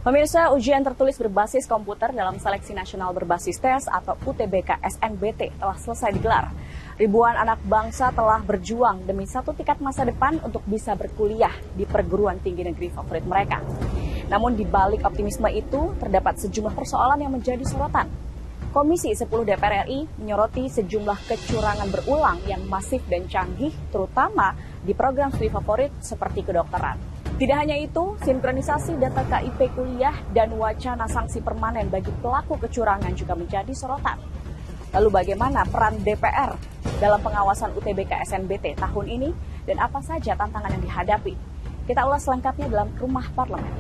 Pemirsa, ujian tertulis berbasis komputer dalam Seleksi Nasional Berbasis Tes atau UTBK SNBT telah selesai digelar. Ribuan anak bangsa telah berjuang demi satu tiket masa depan untuk bisa berkuliah di perguruan tinggi negeri favorit mereka. Namun di balik optimisme itu, terdapat sejumlah persoalan yang menjadi sorotan. Komisi 10 DPR RI menyoroti sejumlah kecurangan berulang yang masif dan canggih, terutama di program studi favorit seperti kedokteran. Tidak hanya itu, sinkronisasi data KIP kuliah dan wacana sanksi permanen bagi pelaku kecurangan juga menjadi sorotan. Lalu bagaimana peran DPR dalam pengawasan UTBK SNBT tahun ini dan apa saja tantangan yang dihadapi? Kita ulas selengkapnya dalam Rumah Parlemen.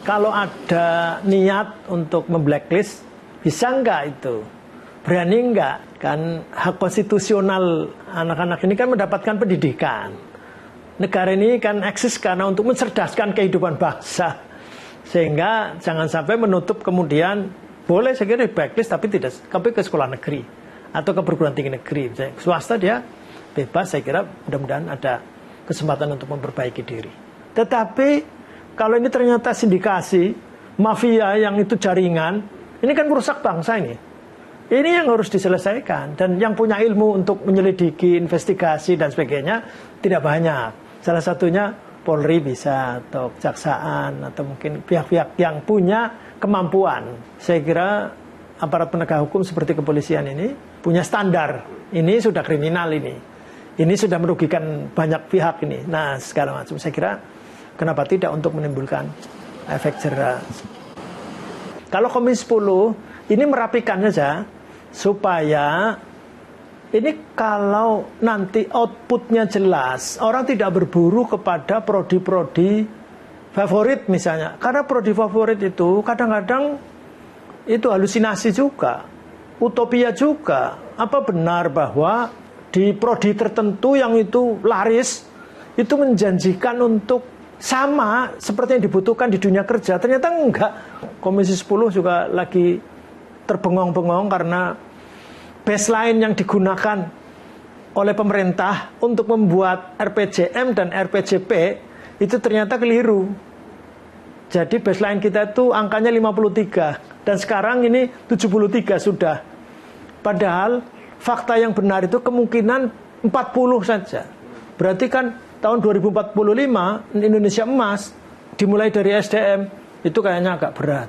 Kalau ada niat untuk memblacklist, bisa enggak itu? Berani enggak? Kan hak konstitusional anak-anak ini kan mendapatkan pendidikan. Negara ini kan eksis karena untuk mencerdaskan kehidupan bangsa. Sehingga jangan sampai menutup kemudian, boleh saya kira di blacklist tapi ke sekolah negeri. Atau ke perguruan tinggi negeri. Swasta dia bebas, saya kira mudah-mudahan ada kesempatan untuk memperbaiki diri. Tetapi kalau ini ternyata sindikasi, mafia yang itu jaringan, ini kan merusak bangsa ini. Ini yang harus diselesaikan. Dan yang punya ilmu untuk menyelidiki, investigasi dan sebagainya tidak banyak. Salah satunya Polri bisa, atau kejaksaan, atau mungkin pihak-pihak yang punya kemampuan. Saya kira aparat penegak hukum seperti kepolisian ini punya standar. Ini sudah kriminal ini. Ini sudah merugikan banyak pihak ini. Nah, segala macam. Saya kira kenapa tidak untuk menimbulkan efek jera. Kalau Komisi 10 ini merapikan saja supaya ini kalau nanti outputnya jelas, orang tidak berburu kepada prodi-prodi favorit misalnya. Karena prodi favorit itu kadang-kadang itu halusinasi juga, utopia juga. Apa benar bahwa di prodi tertentu yang itu laris, itu menjanjikan untuk sama seperti yang dibutuhkan di dunia kerja? Ternyata enggak. Komisi 10 juga lagi terbengong-bengong karena baseline yang digunakan oleh pemerintah untuk membuat RPJM dan RPJP itu ternyata keliru. Jadi baseline kita itu angkanya 53 dan sekarang ini 73 sudah. Padahal fakta yang benar itu kemungkinan 40 saja. Berarti kan tahun 2045 Indonesia emas dimulai dari SDM itu kayaknya agak berat.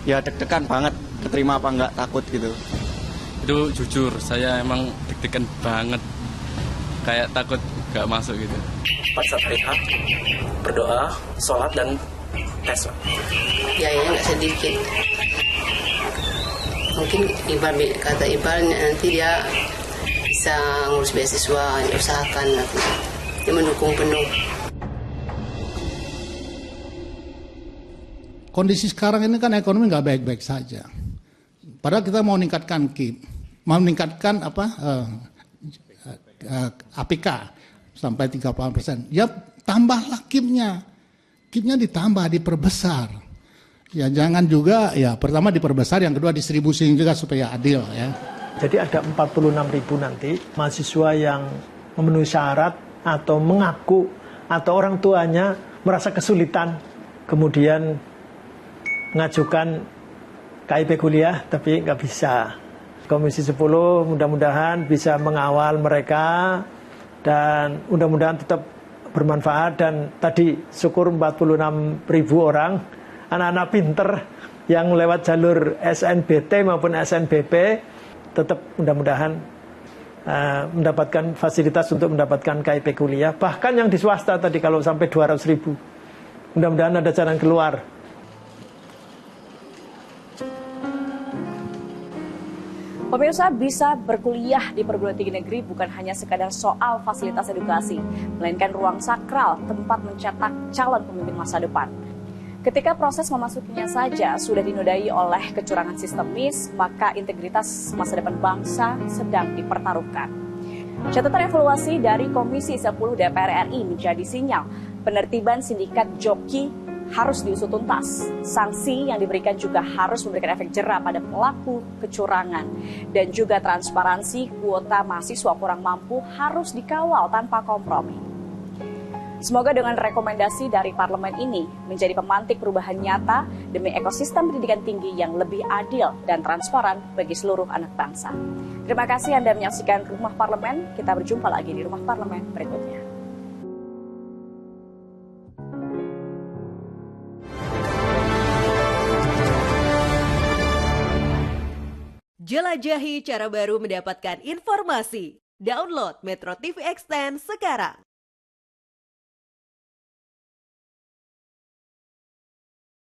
Ya deg-degan banget, keterima apa enggak, takut gitu. Itu jujur, saya emang deg-degan banget. Kayak takut enggak masuk gitu. Pas saat rehat, berdoa, sholat, dan tes. Biayanya nggak sedikit. Mungkin kata Iqbal nanti dia bisa ngurus beasiswa, usahakan. Dia mendukung penuh. Kondisi sekarang ini kan ekonomi nggak baik-baik saja. Padahal kita mau meningkatkan KIP, mau meningkatkan APK sampai 30%. Ya tambahlah KIP-nya. KIP-nya ditambah, diperbesar. Ya jangan juga, ya pertama diperbesar, yang kedua distribusi juga supaya adil ya. Jadi ada 46.000 nanti mahasiswa yang memenuhi syarat atau mengaku atau orang tuanya merasa kesulitan kemudian mengajukan KIP kuliah tapi nggak bisa. Komisi 10 mudah-mudahan bisa mengawal mereka dan mudah-mudahan tetap bermanfaat. Dan tadi syukur 46.000 orang anak-anak pinter yang lewat jalur SNBT maupun SNBP tetap mudah-mudahan mendapatkan fasilitas untuk mendapatkan KIP kuliah. Bahkan yang di swasta tadi kalau sampai 200.000, mudah-mudahan ada jalan keluar. Pemirsa, bisa berkuliah di perguruan tinggi negeri bukan hanya sekadar soal fasilitas edukasi, melainkan ruang sakral tempat mencetak calon pemimpin masa depan. Ketika proses memasukinya saja sudah dinodai oleh kecurangan sistemis, maka integritas masa depan bangsa sedang dipertaruhkan. Catatan evaluasi dari Komisi 10 DPR RI menjadi sinyal penertiban sindikat joki harus diusut tuntas. Sanksi yang diberikan juga harus memberikan efek jera pada pelaku kecurangan. Dan juga transparansi kuota mahasiswa kurang mampu harus dikawal tanpa kompromi. Semoga dengan rekomendasi dari parlemen ini menjadi pemantik perubahan nyata demi ekosistem pendidikan tinggi yang lebih adil dan transparan bagi seluruh anak bangsa. Terima kasih Anda menyaksikan Rumah Parlemen. Kita berjumpa lagi di Rumah Parlemen berikutnya. Jelajahi cara baru mendapatkan informasi. Download Metro TV Extend sekarang.